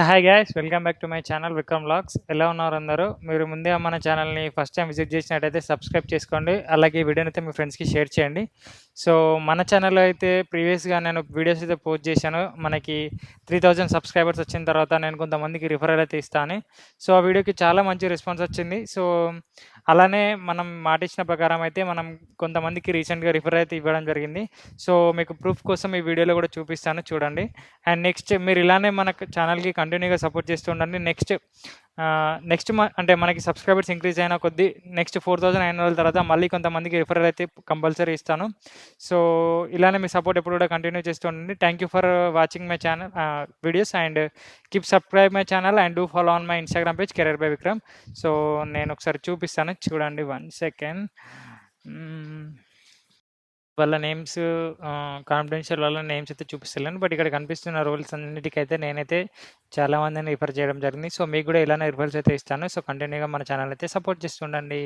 Hi guys welcome back to my channel Vikram vlogs. ఎలా ఉన్నారు అందరూ? మీరు ముందుగా మన ఛానల్ని ఫస్ట్ టైం విజిట్ చేసినట్టయితే సబ్స్క్రైబ్ చేసుకోండి. అలాగే ఈ వీడియోని అయితే మీ ఫ్రెండ్స్కి షేర్ చేయండి. సో మన ఛానల్లో అయితే ప్రీవియస్గా నేను వీడియోస్ అయితే పోస్ట్ చేశాను. మనకి 3000 సబ్స్క్రైబర్స్ వచ్చిన తర్వాత నేను కొంతమందికి రిఫరల్ అయితే ఇస్తాను. సో ఆ వీడియోకి చాలా మంచి రెస్పాన్స్ వచ్చింది. సో అలానే మనం మాట ఇచ్చిన ప్రకారం అయితే మనం కొంతమందికి రీసెంట్గా రిఫర్ అయితే ఇవ్వడం జరిగింది. సో మీకు ప్రూఫ్ కోసం ఈ వీడియోలో కూడా చూపిస్తాను, చూడండి. అండ్ నెక్స్ట్ మీరు ఇలానే మన ఛానల్కి కంటిన్యూగా సపోర్ట్ చేస్తూ ఉండండి. నెక్స్ట్ అంటే మనకి సబ్స్క్రైబర్స్ ఇంక్రీజ్ అయిన కొద్దీ నెక్స్ట్ 4000 అయిన రోజుల తర్వాత మళ్ళీ కొంతమందికి రిఫరల్ అయితే కంపల్సరీ ఇస్తాను. సో ఇలానే మీ సపోర్ట్ ఎప్పుడు కూడా కంటిన్యూ చేస్తూ ఉండండి. Thank you for watching my channel videos and keep subscribe my channel and do follow on my Instagram page career by Vikram. So నేను ఒకసారి చూపిస్తాను, చూడండి. 1 సెకండ్. వాళ్ళ నేమ్స్ కాన్ఫిడెన్షియల్ వాళ్ళ నేమ్స్ అయితే చూపిస్తలేను. బట్ ఇక్కడ కనిపిస్తున్న రోల్స్ అన్నిటికైతే నేనైతే చాలా మందిని రిఫర్ చేయడం జరిగింది. సో మీకు కూడా ఇలానే రిఫరల్స్ అయితే ఇస్తాను. సో కంటిన్యూగా మన ఛానల్ అయితే సపోర్ట్ చేస్తుండండి.